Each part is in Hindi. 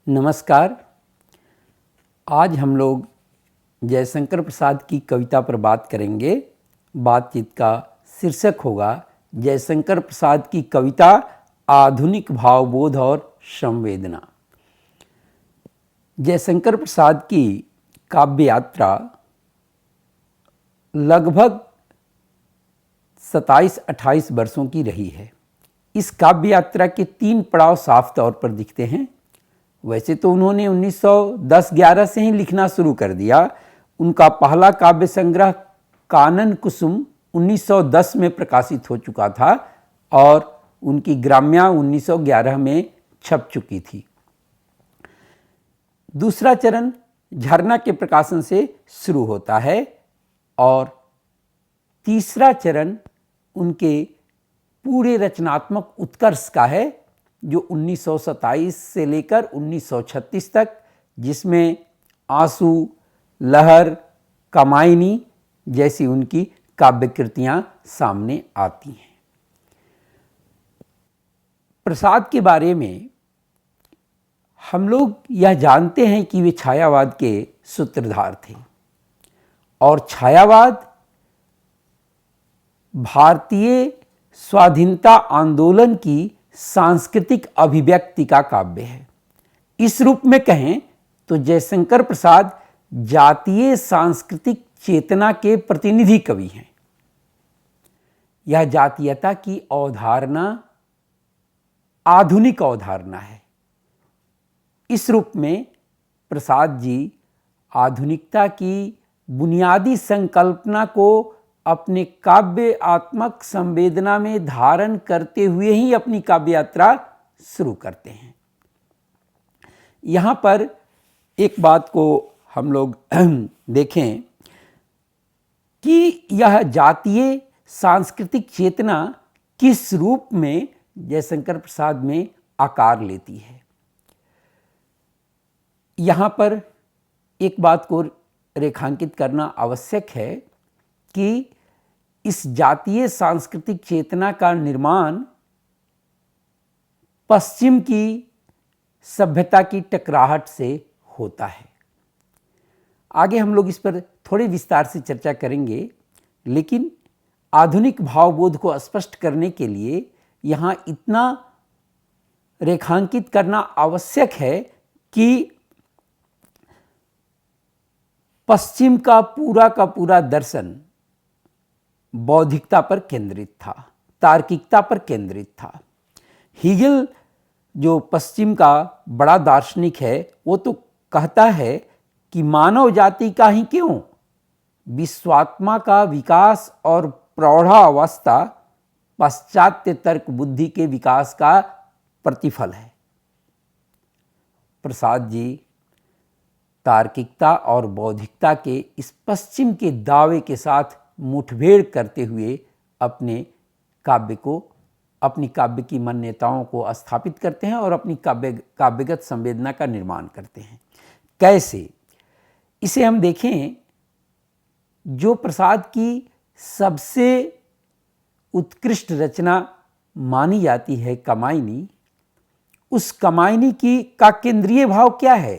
नमस्कार। आज हम लोग जयशंकर प्रसाद की कविता पर बात करेंगे। बातचीत का शीर्षक होगा जयशंकर प्रसाद की कविता आधुनिक भावबोध और संवेदना। जयशंकर प्रसाद की काव्य यात्रा लगभग 27-28 वर्षों की रही है। इस काव्य यात्रा के 3 पड़ाव साफ तौर पर दिखते हैं। वैसे तो उन्होंने 1910-11 से ही लिखना शुरू कर दिया। उनका पहला काव्य संग्रह कानन कुसुम 1910 में प्रकाशित हो चुका था और उनकी ग्राम्या 1911 में छप चुकी थी। दूसरा चरण झरना के प्रकाशन से शुरू होता है और तीसरा चरण उनके पूरे रचनात्मक उत्कर्ष का है, जो 1927 से लेकर 1936 तक, जिसमें आंसू, लहर, कामायनी जैसी उनकी काव्य कृतियां सामने आती हैं। प्रसाद के बारे में हम लोग यह जानते हैं कि वे छायावाद के सूत्रधार थे और छायावाद भारतीय स्वाधीनता आंदोलन की सांस्कृतिक अभिव्यक्ति का काव्य है। इस रूप में कहें तो जयशंकर प्रसाद जातीय सांस्कृतिक चेतना के प्रतिनिधि कवि हैं। यह जातीयता की अवधारणा आधुनिक अवधारणा है। इस रूप में प्रसाद जी आधुनिकता की बुनियादी संकल्पना को अपने काव्यात्मक संवेदना में धारण करते हुए ही अपनी काव्य यात्रा शुरू करते हैं। यहाँ पर एक बात को हम लोग देखें कि यह जातीय सांस्कृतिक चेतना किस रूप में जयशंकर प्रसाद में आकार लेती है। यहाँ पर एक बात को रेखांकित करना आवश्यक है कि इस जातीय सांस्कृतिक चेतना का निर्माण पश्चिम की सभ्यता की टकराहट से होता है। आगे हम लोग इस पर थोड़े विस्तार से चर्चा करेंगे, लेकिन आधुनिक भावबोध को स्पष्ट करने के लिए यहाँ इतना रेखांकित करना आवश्यक है कि पश्चिम का पूरा दर्शन बौद्धिकता पर केंद्रित था, तार्किकता पर केंद्रित था। हीगल जो पश्चिम का बड़ा दार्शनिक है, वो तो कहता है कि मानव जाति का ही क्यों, विश्वात्मा का विकास और प्रौढ़ावस्था पाश्चात्य तर्क बुद्धि के विकास का प्रतिफल है। प्रसाद जी तार्किकता और बौद्धिकता के इस पश्चिम के दावे के साथ मुठभेड़ करते हुए अपने काव्य को, अपनी काव्य की मान्यताओं को स्थापित करते हैं और अपनी काव्यगत संवेदना का निर्माण करते हैं। कैसे? इसे हम देखें, जो प्रसाद की सबसे उत्कृष्ट रचना मानी जाती है कामायनी, उस कामायनी का केंद्रीय भाव क्या है?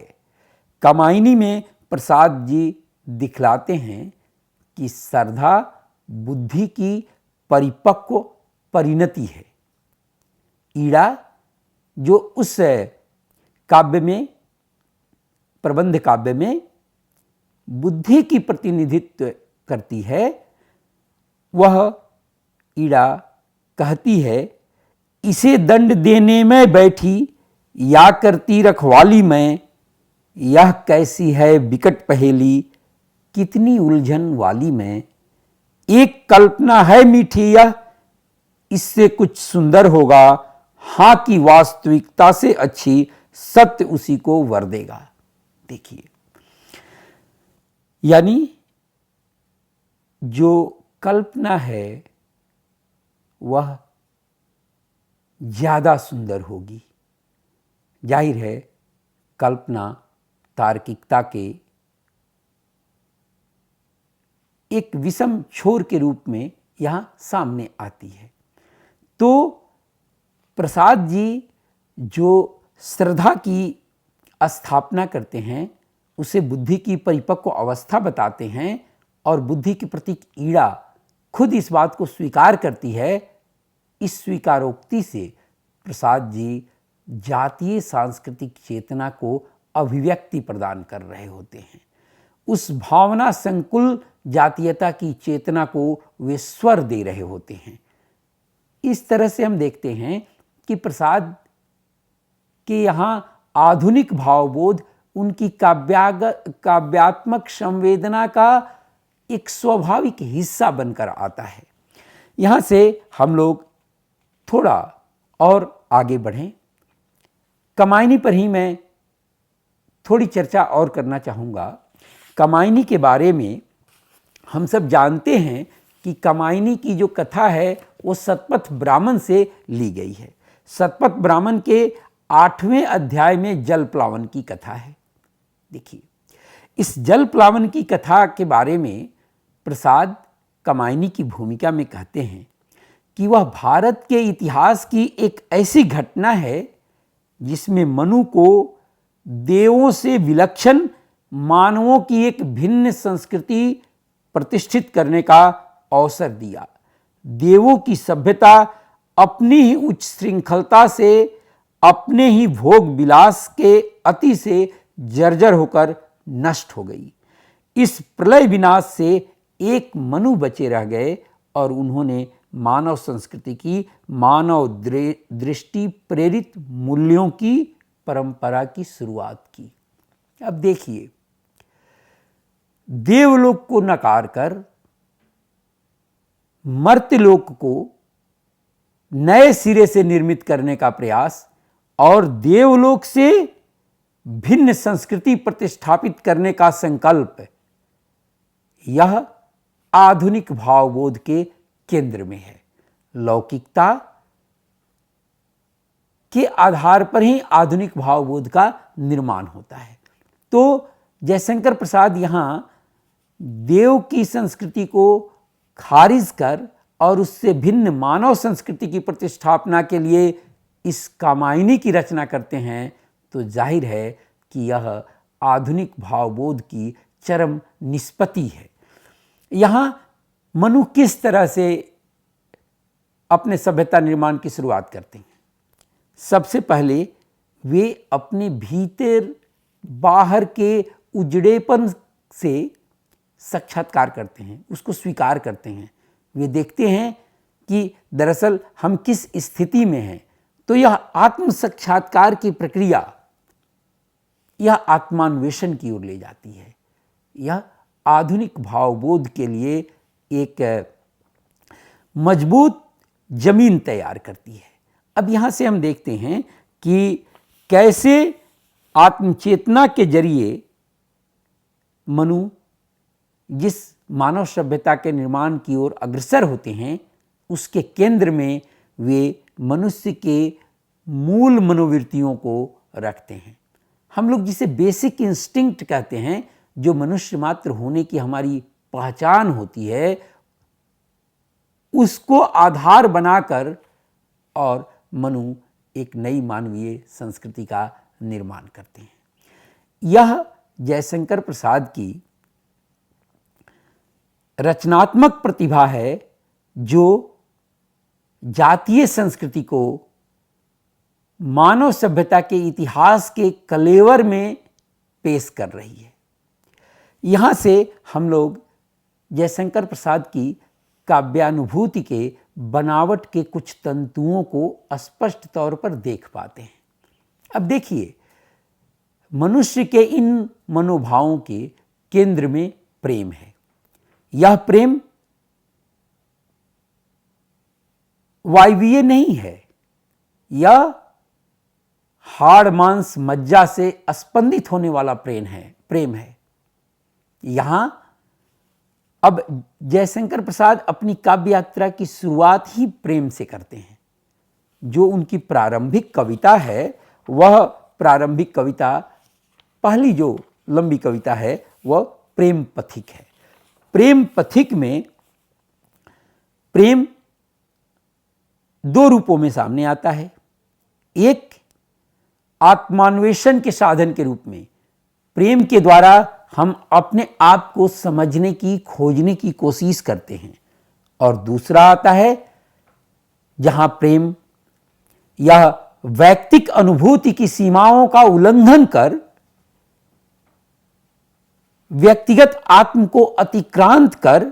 कामायनी में प्रसाद जी दिखलाते हैं कि श्रद्धा बुद्धि की परिपक्व परिणति है। ईड़ा जो उस काव्य में, प्रबंध काव्य में बुद्धि की प्रतिनिधित्व करती है, वह ईड़ा कहती है, इसे दंड देने में बैठी या करती रखवाली में, यह कैसी है विकट पहेली कितनी उलझन वाली में, एक कल्पना है मीठी यह इससे कुछ सुंदर होगा, हाँ की वास्तविकता से अच्छी सत्य उसी को वर देगा। देखिए, यानी जो कल्पना है वह ज्यादा सुंदर होगी। जाहिर है कल्पना तार्किकता के एक विषम छोर के रूप में यहाँ सामने आती है। तो प्रसाद जी जो श्रद्धा की स्थापना करते हैं, उसे बुद्धि की परिपक्व अवस्था बताते हैं और बुद्धि के प्रति ईड़ा खुद इस बात को स्वीकार करती है। इस स्वीकारोक्ति से प्रसाद जी जातीय सांस्कृतिक चेतना को अभिव्यक्ति प्रदान कर रहे होते हैं। उस भावना संकुल जातीयता की चेतना को वे स्वर दे रहे होते हैं। इस तरह से हम देखते हैं कि प्रसाद के यहाँ आधुनिक भावबोध उनकी काव्यात्मक संवेदना का एक स्वाभाविक हिस्सा बनकर आता है। यहाँ से हम लोग थोड़ा और आगे बढ़ें। कमायनी पर ही मैं थोड़ी चर्चा और करना चाहूँगा। कमायनी के बारे में हम सब जानते हैं कि कमायनी की जो कथा है वो सतपथ ब्राह्मण से ली गई है। सतपथ ब्राह्मण के 8वें अध्याय में जल प्लावन की कथा है। देखिए, इस जल प्लावन की कथा के बारे में प्रसाद कमायनी की भूमिका में कहते हैं कि वह भारत के इतिहास की एक ऐसी घटना है जिसमें मनु को देवों से विलक्षण मानवों की एक भिन्न संस्कृति प्रतिष्ठित करने का अवसर दिया। देवों की सभ्यता अपनी ही उच्च श्रृंखलता से, अपने ही भोग विलास के अति से जर्जर होकर नष्ट हो गई। इस प्रलय विनाश से एक मनु बचे रह गए और उन्होंने मानव संस्कृति की मानव दृष्टि प्रेरित मूल्यों की परंपरा की शुरुआत की। अब देखिए, देवलोक को नकार कर मर्त्यलोक को नए सिरे से निर्मित करने का प्रयास और देवलोक से भिन्न संस्कृति प्रतिष्ठापित करने का संकल्प, यह आधुनिक भावबोध के केंद्र में है। लौकिकता के आधार पर ही आधुनिक भावबोध का निर्माण होता है। तो जयशंकर प्रसाद यहाँ देव की संस्कृति को खारिज कर और उससे भिन्न मानव संस्कृति की प्रतिष्ठापना के लिए इस कामायनी की रचना करते हैं, तो जाहिर है कि यह आधुनिक भावबोध की चरम निष्पत्ति है। यहाँ मनु किस तरह से अपने सभ्यता निर्माण की शुरुआत करते हैं? सबसे पहले वे अपने भीतर बाहर के उजड़ेपन से साक्षात्कार करते हैं, उसको स्वीकार करते हैं। वे देखते हैं कि दरअसल हम किस स्थिति में हैं। तो यह आत्म साक्षात्कार की प्रक्रिया यह आत्मान्वेषण की ओर ले जाती है। यह आधुनिक भावबोध के लिए एक मजबूत जमीन तैयार करती है। अब यहाँ से हम देखते हैं कि कैसे आत्मचेतना के जरिए मनु जिस मानव सभ्यता के निर्माण की ओर अग्रसर होते हैं, उसके केंद्र में वे मनुष्य के मूल मनोवृत्तियों को रखते हैं। हम लोग जिसे बेसिक इंस्टिंक्ट कहते हैं, जो मनुष्य मात्र होने की हमारी पहचान होती है, उसको आधार बनाकर और मनु एक नई मानवीय संस्कृति का निर्माण करते हैं। यह जयशंकर प्रसाद की रचनात्मक प्रतिभा है जो जातीय संस्कृति को मानव सभ्यता के इतिहास के कलेवर में पेश कर रही है। यहाँ से हम लोग जयशंकर प्रसाद की काव्यानुभूति के बनावट के कुछ तंतुओं को स्पष्ट तौर पर देख पाते हैं। अब देखिए, मनुष्य के इन मनोभावों के केंद्र में प्रेम है। यह प्रेम वायवीय नहीं है, यह हाड़ मांस मज्जा से स्पंदित होने वाला प्रेम है। यहां अब जयशंकर प्रसाद अपनी काव्य यात्रा की शुरुआत ही प्रेम से करते हैं। जो उनकी प्रारंभिक कविता है, वह प्रारंभिक कविता, पहली जो लंबी कविता है, वह प्रेम पथिक है। प्रेम पथिक में प्रेम दो रूपों में सामने आता है। एक आत्मान्वेषण के साधन के रूप में, प्रेम के द्वारा हम अपने आप को समझने की, खोजने की कोशिश करते हैं। और दूसरा आता है जहां प्रेम यह वैयक्तिक अनुभूति की सीमाओं का उल्लंघन कर व्यक्तिगत आत्म को अतिक्रांत कर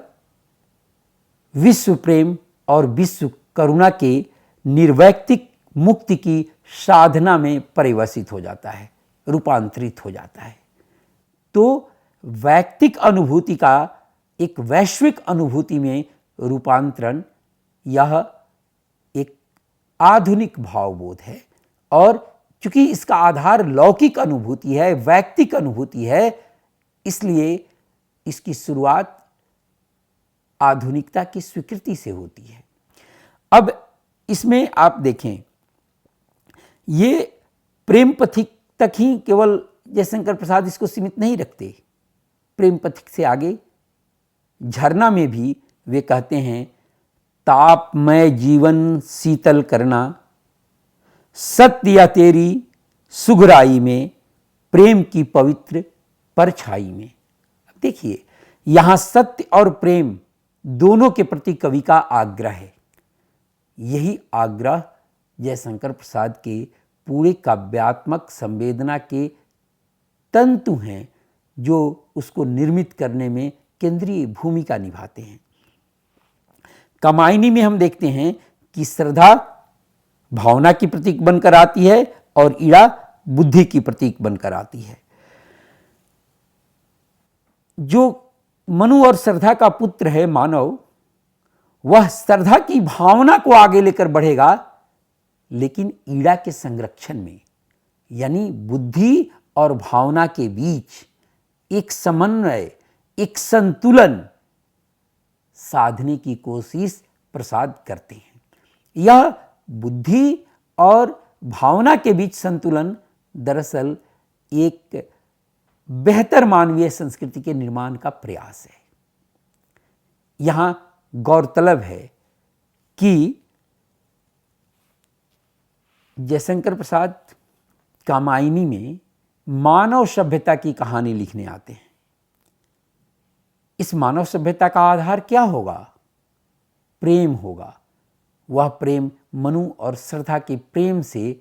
विश्व प्रेम और विश्व करुणा के निर्वैयक्तिक मुक्ति की साधना में परिवर्तित हो जाता है, रूपांतरित हो जाता है। तो वैयक्तिक अनुभूति का एक वैश्विक अनुभूति में रूपांतरण यह एक आधुनिक भावबोध है। और चूंकि इसका आधार लौकिक अनुभूति है, वैयक्तिक अनुभूति है, इसलिए इसकी शुरुआत आधुनिकता की स्वीकृति से होती है। अब इसमें आप देखें, ये प्रेम पथिक तक ही केवल जयशंकर प्रसाद इसको सीमित नहीं रखते। प्रेम पथिक से आगे झरना में भी वे कहते हैं, तापमय जीवन शीतल करना, सत्य या तेरी सुघराई में, प्रेम की पवित्र परछाई में। अब देखिए, यहां सत्य और प्रेम दोनों के प्रति कवि का आग्रह है। यही आग्रह जयशंकर प्रसाद के पूरे काव्यात्मक संवेदना के तंतु हैं, जो उसको निर्मित करने में केंद्रीय भूमिका निभाते हैं। कामायनी में हम देखते हैं कि श्रद्धा भावना की प्रतीक बनकर आती है और ईड़ा बुद्धि की प्रतीक बनकर आती है। जो मनु और श्रद्धा का पुत्र है मानव, वह श्रद्धा की भावना को आगे लेकर बढ़ेगा, लेकिन ईड़ा के संरक्षण में, यानी बुद्धि और भावना के बीच एक समन्वय, एक संतुलन साधने की कोशिश प्रसाद करते हैं। यह बुद्धि और भावना के बीच संतुलन दरअसल एक बेहतर मानवीय संस्कृति के निर्माण का प्रयास है। यहां गौरतलब है कि जयशंकर प्रसाद कामायनी में मानव सभ्यता की कहानी लिखने आते हैं। इस मानव सभ्यता का आधार क्या होगा? प्रेम होगा। वह प्रेम मनु और श्रद्धा के प्रेम से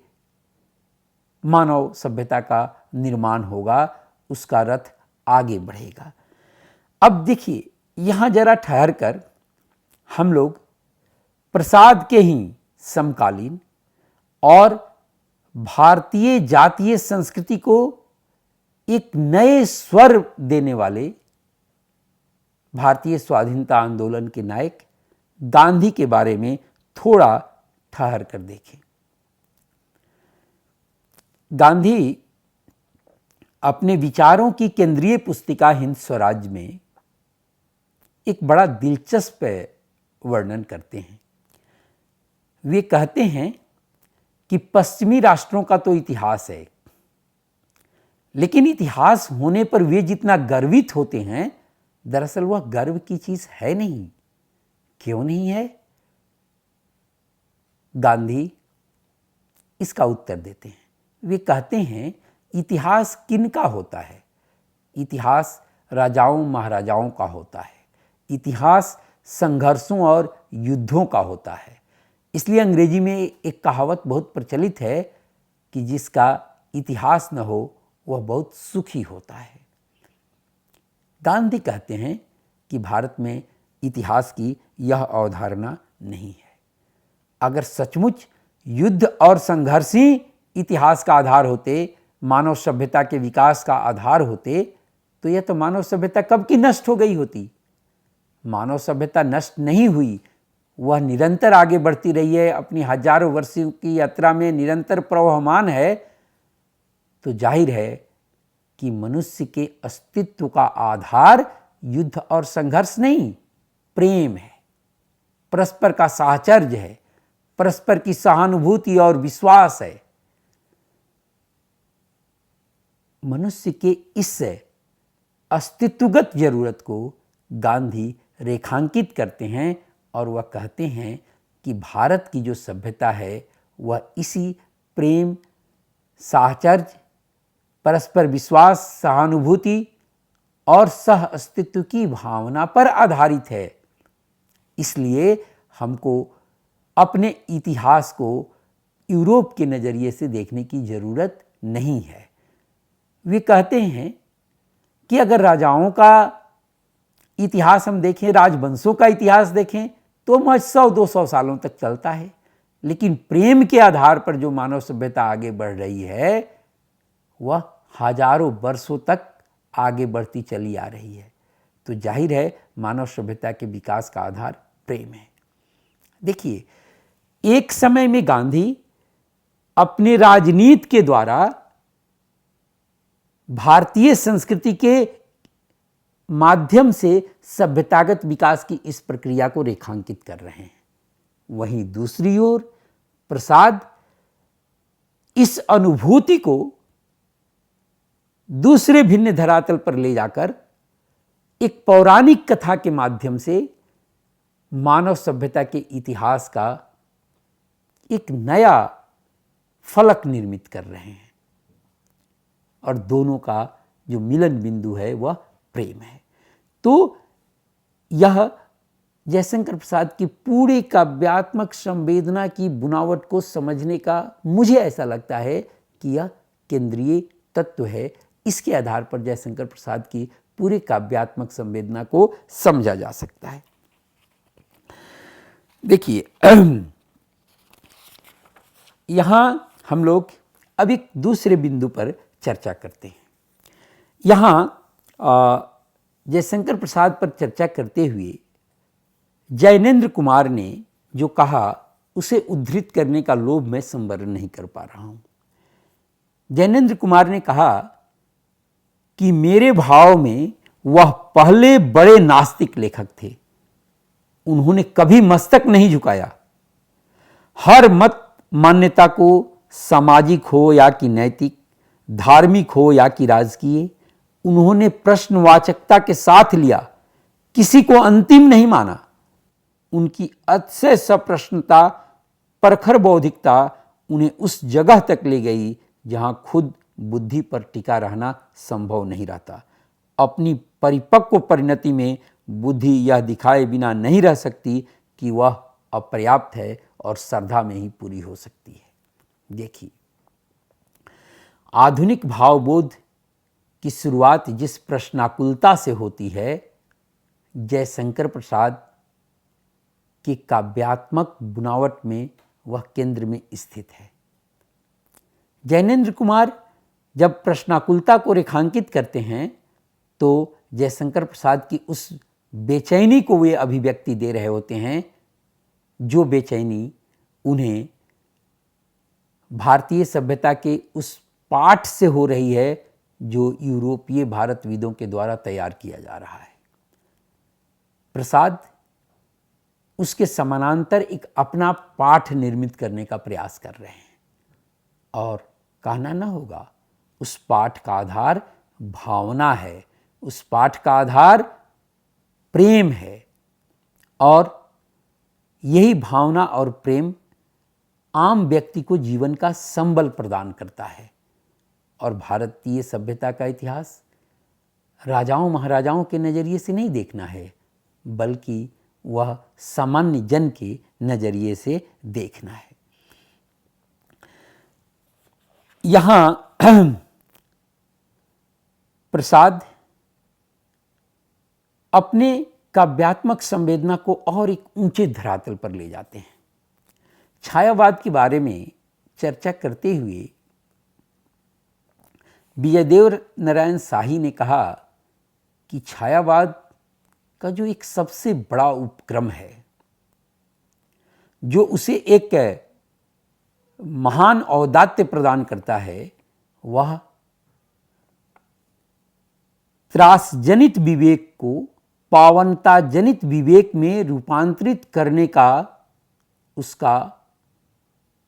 मानव सभ्यता का निर्माण होगा, उसका रथ आगे बढ़ेगा। अब देखिए, यहां जरा ठहर कर हम लोग प्रसाद के ही समकालीन और भारतीय जातीय संस्कृति को एक नए स्वर देने वाले भारतीय स्वाधीनता आंदोलन के नायक गांधी के बारे में थोड़ा ठहर कर देखें। गांधी अपने विचारों की केंद्रीय पुस्तिका हिंद स्वराज में एक बड़ा दिलचस्प वर्णन करते हैं। वे कहते हैं कि पश्चिमी राष्ट्रों का तो इतिहास है, लेकिन इतिहास होने पर वे जितना गर्वित होते हैं, दरअसल वह गर्व की चीज है नहीं। क्यों नहीं है? गांधी इसका उत्तर देते हैं। वे कहते हैं, इतिहास किनका होता है? इतिहास राजाओं महाराजाओं का होता है। इतिहास संघर्षों और युद्धों का होता है। इसलिए अंग्रेजी में एक कहावत बहुत प्रचलित है कि जिसका इतिहास न हो वह बहुत सुखी होता है। गांधी कहते हैं कि भारत में इतिहास की यह अवधारणा नहीं है। अगर सचमुच युद्ध और संघर्ष ही इतिहास का आधार होते, मानव सभ्यता के विकास का आधार होते, तो यह तो मानव सभ्यता कब की नष्ट हो गई होती। मानव सभ्यता नष्ट नहीं हुई, वह निरंतर आगे बढ़ती रही है, अपनी हजारों वर्षों की यात्रा में निरंतर प्रवहमान है। तो जाहिर है कि मनुष्य के अस्तित्व का आधार युद्ध और संघर्ष नहीं, प्रेम है, परस्पर का साहचर्य है, परस्पर की सहानुभूति और विश्वास है। मनुष्य के इस अस्तित्वगत जरूरत को गांधी रेखांकित करते हैं और वह कहते हैं कि भारत की जो सभ्यता है वह इसी प्रेम, साहचर्य, परस्पर विश्वास, सहानुभूति और सह अस्तित्व की भावना पर आधारित है। इसलिए हमको अपने इतिहास को यूरोप के नज़रिए से देखने की जरूरत नहीं है। वे कहते हैं कि अगर राजाओं का इतिहास हम देखें, राजवंशों का इतिहास देखें, तो महज 100-200 सालों तक चलता है, लेकिन प्रेम के आधार पर जो मानव सभ्यता आगे बढ़ रही है वह हजारों वर्षों तक आगे बढ़ती चली आ रही है। तो जाहिर है मानव सभ्यता के विकास का आधार प्रेम है। देखिए, एक समय में गांधी अपने राजनीति के द्वारा भारतीय संस्कृति के माध्यम से सभ्यतागत विकास की इस प्रक्रिया को रेखांकित कर रहे हैं। वहीं दूसरी ओर प्रसाद इस अनुभूति को दूसरे भिन्न धरातल पर ले जाकर एक पौराणिक कथा के माध्यम से मानव सभ्यता के इतिहास का एक नया फलक निर्मित कर रहे हैं, और दोनों का जो मिलन बिंदु है वह प्रेम है। तो यह जयशंकर प्रसाद की पूरी काव्यात्मक संवेदना की बुनावट को समझने का मुझे ऐसा लगता है कि यह केंद्रीय तत्व है। इसके आधार पर जयशंकर प्रसाद की पूरी काव्यात्मक संवेदना को समझा जा सकता है। देखिए, यहां हम लोग अब एक दूसरे बिंदु पर चर्चा करते हैं। यहां जयशंकर प्रसाद पर चर्चा करते हुए जैनेन्द्र कुमार ने जो कहा उसे उद्धृत करने का लोभ मैं संवरण नहीं कर पा रहा हूं। जैनेन्द्र कुमार ने कहा कि मेरे भाव में वह पहले बड़े नास्तिक लेखक थे। उन्होंने कभी मस्तक नहीं झुकाया। हर मत मान्यता को सामाजिक हो या कि नैतिक, धार्मिक हो या कि राजकीय, उन्होंने प्रश्नवाचकता के साथ लिया, किसी को अंतिम नहीं माना। उनकी अतिशय सप्रश्नता, प्रखर बौद्धिकता उन्हें उस जगह तक ले गई जहां खुद बुद्धि पर टिका रहना संभव नहीं रहता। अपनी परिपक्व परिणति में बुद्धि यह दिखाए बिना नहीं रह सकती कि वह अपर्याप्त है और श्रद्धा में ही पूरी हो सकती है। देखिए, आधुनिक भावबोध की शुरुआत जिस प्रश्नाकुलता से होती है, जयशंकर प्रसाद की काव्यात्मक बुनावट में वह केंद्र में स्थित है। जैनेन्द्र कुमार जब प्रश्नाकुलता को रेखांकित करते हैं तो जयशंकर प्रसाद की उस बेचैनी को वे अभिव्यक्ति दे रहे होते हैं, जो बेचैनी उन्हें भारतीय सभ्यता के उस पाठ से हो रही है जो यूरोपीय भारतविदों के द्वारा तैयार किया जा रहा है। प्रसाद उसके समानांतर एक अपना पाठ निर्मित करने का प्रयास कर रहे हैं, और कहना न होगा उस पाठ का आधार भावना है, उस पाठ का आधार प्रेम है, और यही भावना और प्रेम आम व्यक्ति को जीवन का संबल प्रदान करता है। और भारतीय सभ्यता का इतिहास राजाओं महाराजाओं के नज़रिए से नहीं देखना है, बल्कि वह सामान्य जन के नज़रिए से देखना है। यहाँ प्रसाद अपने काव्यात्मक संवेदना को और एक ऊंचे धरातल पर ले जाते हैं। छायावाद के बारे में चर्चा करते हुए विजयदेव नारायण शाही ने कहा कि छायावाद का जो एक सबसे बड़ा उपक्रम है, जो उसे एक महान औदात्य प्रदान करता है, वह त्रासजनित विवेक को पावनता जनित विवेक में रूपांतरित करने का उसका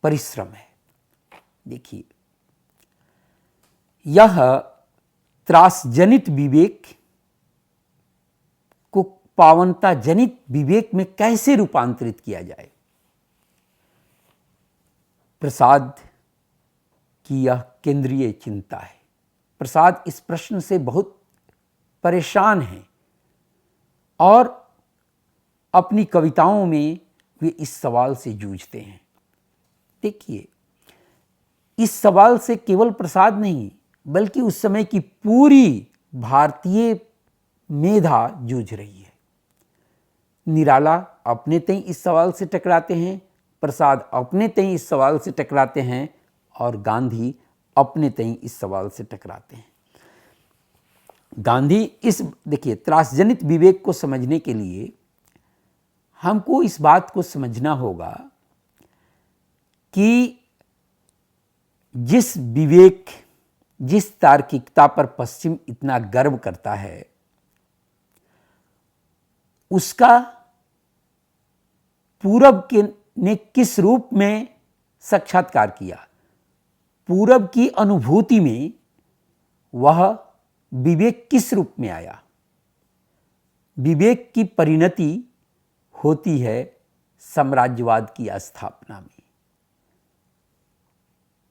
परिश्रम है। देखिए, यह त्रासजनित विवेक को पावनता जनित विवेक में कैसे रूपांतरित किया जाए। प्रसाद कि यह केंद्रीय चिंता है। प्रसाद इस प्रश्न से बहुत परेशान हैं और अपनी कविताओं में वे इस सवाल से जूझते हैं। देखिए, इस सवाल से केवल प्रसाद नहीं बल्कि उस समय की पूरी भारतीय मेधा जूझ रही है। निराला अपने तय इस सवाल से टकराते हैं, प्रसाद अपने तय इस सवाल से टकराते हैं और गांधी अपने तय इस सवाल से टकराते हैं। गांधी इस देखिए त्रासजनित विवेक को समझने के लिए हमको इस बात को समझना होगा कि जिस विवेक, जिस तार्किकता पर पश्चिम इतना गर्व करता है, उसका पूरब ने किस रूप में साक्षात्कार किया। पूरब की अनुभूति में वह विवेक किस रूप में आया। विवेक की परिणति होती है साम्राज्यवाद की स्थापना में,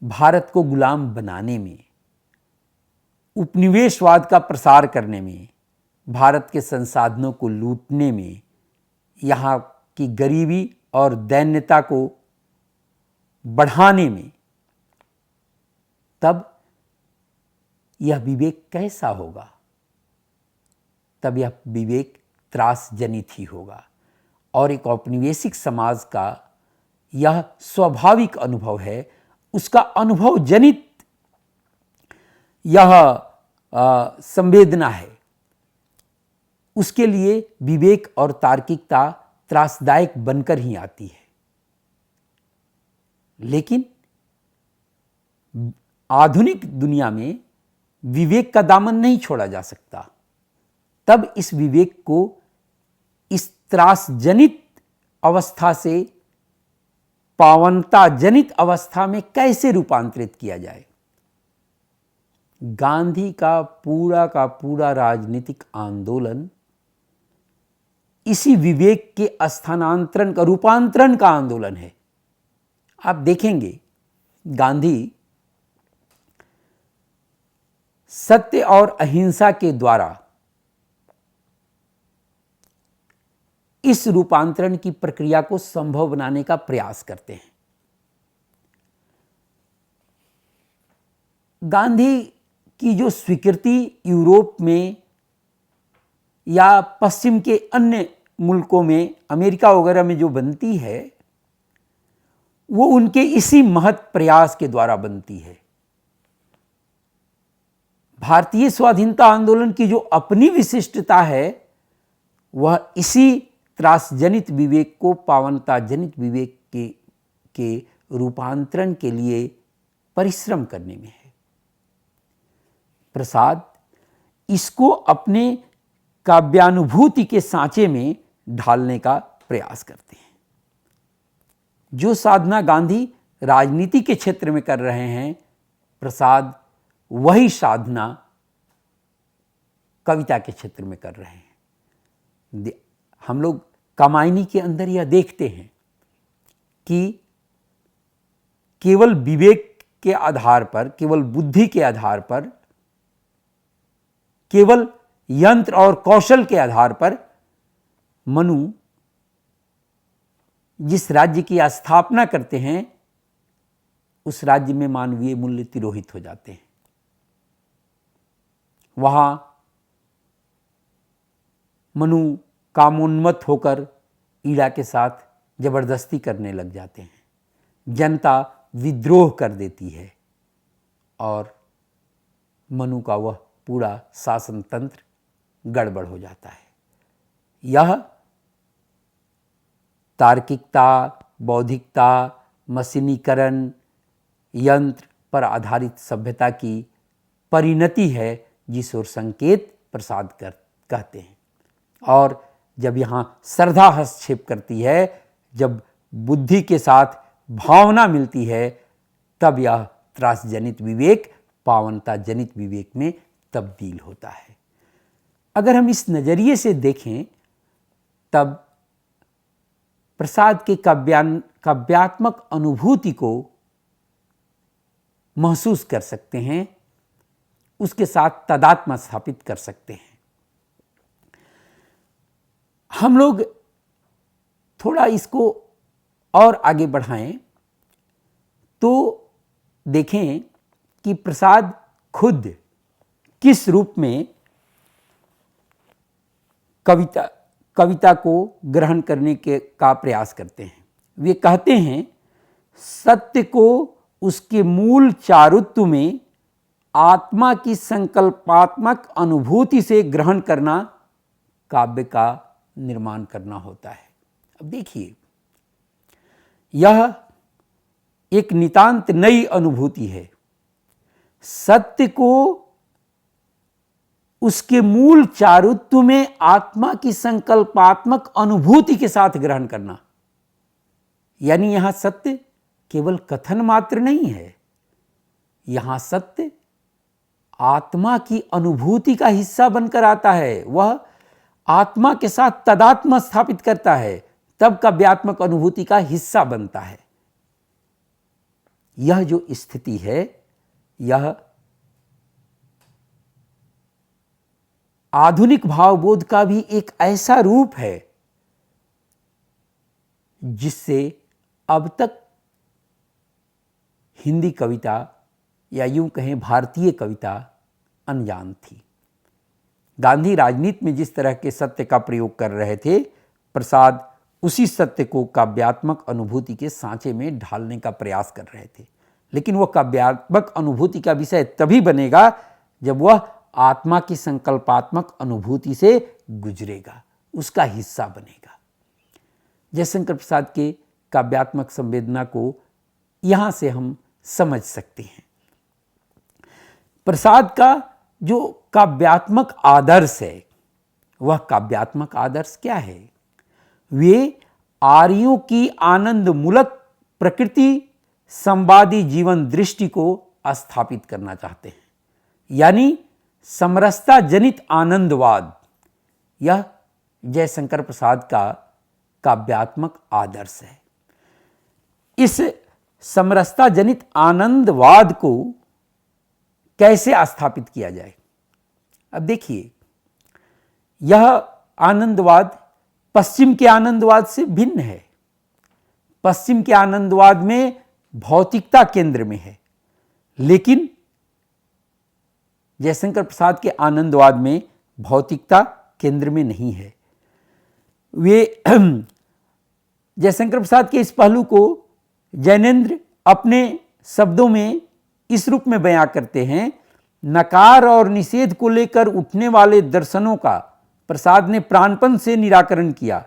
भारत को गुलाम बनाने में, उपनिवेशवाद का प्रसार करने में, भारत के संसाधनों को लूटने में, यहाँ की गरीबी और दैन्यता को बढ़ाने में। तब यह विवेक कैसा होगा? तब यह विवेक त्रासजनित ही होगा और एक औपनिवेशिक समाज का यह स्वाभाविक अनुभव है, उसका अनुभव जनित यह संवेदना है। उसके लिए विवेक और तार्किकता त्रासदायक बनकर ही आती है। लेकिन आधुनिक दुनिया में विवेक का दामन नहीं छोड़ा जा सकता। तब इस विवेक को इस त्रासजनित अवस्था से पावनता जनित अवस्था में कैसे रूपांतरित किया जाए? गांधी का पूरा राजनीतिक आंदोलन इसी विवेक के स्थानांतरण का, रूपांतरण का आंदोलन है। आप देखेंगे गांधी सत्य और अहिंसा के द्वारा इस रूपांतरण की प्रक्रिया को संभव बनाने का प्रयास करते हैं। गांधी की जो स्वीकृति यूरोप में या पश्चिम के अन्य मुल्कों में, अमेरिका वगैरह में जो बनती है, वो उनके इसी महत् प्रयास के द्वारा बनती है। भारतीय स्वाधीनता आंदोलन की जो अपनी विशिष्टता है, वह इसी त्रासजनित विवेक को पावनता जनित विवेक के रूपांतरण के लिए परिश्रम करने में है। प्रसाद इसको अपने काव्यानुभूति के सांचे में ढालने का प्रयास करते हैं। जो साधना गांधी राजनीति के क्षेत्र में कर रहे हैं, प्रसाद वही साधना कविता के क्षेत्र में कर रहे हैं। हम लोग कामायनी के अंदर यह देखते हैं कि केवल विवेक के आधार पर, केवल बुद्धि के आधार पर, केवल यंत्र और कौशल के आधार पर मनु जिस राज्य की स्थापना करते हैं, उस राज्य में मानवीय मूल्य तिरोहित हो जाते हैं। वहां मनु कामोन्मत्त होकर ईड़ा के साथ जबरदस्ती करने लग जाते हैं। जनता विद्रोह कर देती है और मनु का वह पूरा शासन तंत्र गड़बड़ हो जाता है। यह तार्किकता, बौद्धिकता, मशीनीकरण, यंत्र पर आधारित सभ्यता की परिणति है, जिस ओर संकेत प्रसाद कहते हैं। और जब यहाँ श्रद्धा हस्तक्षेप करती है, जब बुद्धि के साथ भावना मिलती है, तब यह त्रासजनित विवेक पावनता जनित विवेक में तब्दील होता है। अगर हम इस नजरिए से देखें, तब प्रसाद के काव्यात्मक अनुभूति को महसूस कर सकते हैं, उसके साथ तादात्म्य स्थापित कर सकते हैं। हम लोग थोड़ा इसको और आगे बढ़ाएं तो देखें कि प्रसाद खुद किस रूप में कविता को ग्रहण करने का प्रयास करते हैं। वे कहते हैं, सत्य को उसके मूल चारुत्व में आत्मा की संकल्पात्मक अनुभूति से ग्रहण करना काव्य का निर्माण करना होता है। अब देखिए, यह एक नितांत नई अनुभूति है। सत्य को उसके मूल चारुत्व में आत्मा की संकल्पात्मक अनुभूति के साथ ग्रहण करना, यानी यहां सत्य केवल कथन मात्र नहीं है, यहां सत्य आत्मा की अनुभूति का हिस्सा बनकर आता है। वह आत्मा के साथ तादात्म्य स्थापित करता है, तब काव्यात्मक अनुभूति का हिस्सा बनता है। यह जो स्थिति है, यह आधुनिक भावबोध का भी एक ऐसा रूप है जिससे अब तक हिंदी कविता या यूं कहें भारतीय कविता अनजान थी। गांधी राजनीति में जिस तरह के सत्य का प्रयोग कर रहे थे, प्रसाद उसी सत्य को काव्यात्मक अनुभूति के सांचे में ढालने का प्रयास कर रहे थे। लेकिन वह काव्यात्मक अनुभूति का विषय तभी बनेगा जब वह आत्मा की संकल्पात्मक अनुभूति से गुजरेगा, उसका हिस्सा बनेगा। जयशंकर प्रसाद के काव्यात्मक संवेदना को यहां से हम समझ सकते हैं। प्रसाद का जो काव्यात्मक आदर्श है, वह काव्यात्मक आदर्श क्या है? वे आर्यों की आनंद मूलक प्रकृति संवादी जीवन दृष्टि को स्थापित करना चाहते हैं, यानी समरसता जनित आनंदवाद। यह जयशंकर प्रसाद का काव्यात्मक आदर्श है। इस समरसता जनित आनंदवाद को कैसे स्थापित किया जाए? अब देखिए, यह आनंदवाद पश्चिम के आनंदवाद से भिन्न है। पश्चिम के आनंदवाद में भौतिकता केंद्र में है, लेकिन जयशंकर प्रसाद के आनंदवाद में भौतिकता केंद्र में नहीं है। वे जयशंकर प्रसाद के इस पहलू को जैनेन्द्र अपने शब्दों में इस रूप में बयां करते हैं, नकार और निषेध को लेकर उठने वाले दर्शनों का प्रसाद ने प्राणपन से निराकरण किया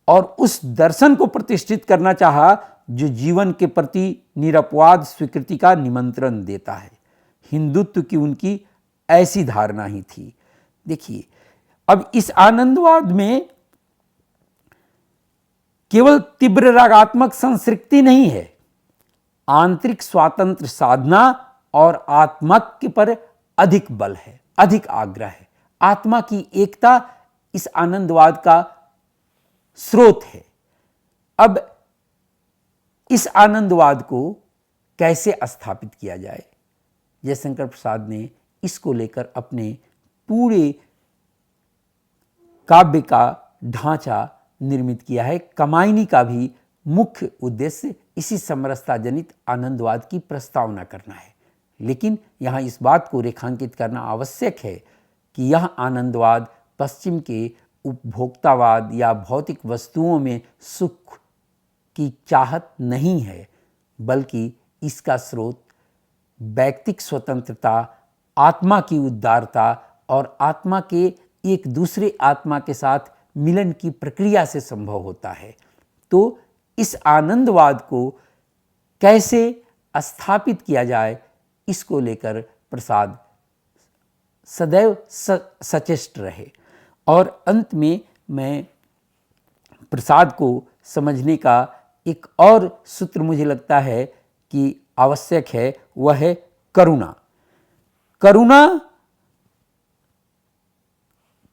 और उस दर्शन को प्रतिष्ठित करना चाहा जो जीवन के प्रति निरपवाद स्वीकृति का निमंत्रण देता है। हिंदुत्व की उनकी ऐसी धारणा ही थी। देखिए, अब इस आनंदवाद में केवल तीव्र रागात्मक संसृक्ति नहीं है, आंतरिक स्वातंत्र साधना और आत्मक्य पर अधिक बल है, अधिक आग्रह है। आत्मा की एकता इस आनंदवाद का स्रोत है। अब इस आनंदवाद को कैसे स्थापित किया जाए? जयशंकर प्रसाद ने इसको लेकर अपने पूरे काव्य का ढांचा निर्मित किया है। कमायनी का भी मुख्य उद्देश्य इसी समरसता जनित आनंदवाद की प्रस्तावना करना है। लेकिन यहाँ इस बात को रेखांकित करना आवश्यक है कि यह आनंदवाद पश्चिम के उपभोक्तावाद या भौतिक वस्तुओं में सुख की चाहत नहीं है, बल्कि इसका स्रोत व्यक्तिक स्वतंत्रता, आत्मा की उदारता और आत्मा के एक दूसरे आत्मा के साथ मिलन की प्रक्रिया से संभव होता है। तो इस आनंदवाद को कैसे स्थापित किया जाए, इसको लेकर प्रसाद सदैव सचेष्ट रहे। और अंत में मैं प्रसाद को समझने का एक और सूत्र मुझे लगता है कि आवश्यक है, वह है करुणा। करुणा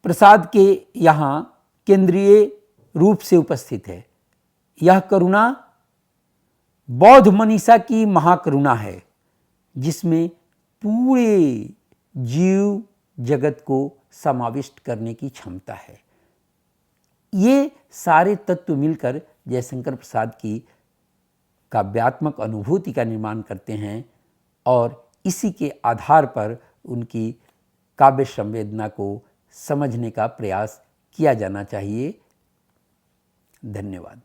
प्रसाद के यहाँ केंद्रीय रूप से उपस्थित है। यह करुणा बौद्ध मनीषा की महाकरुणा है, जिसमें पूरे जीव जगत को समाविष्ट करने की क्षमता है। ये सारे तत्व मिलकर जयशंकर प्रसाद की काव्यात्मक अनुभूति का निर्माण करते हैं और इसी के आधार पर उनकी काव्य संवेदना को समझने का प्रयास किया जाना चाहिए। धन्यवाद।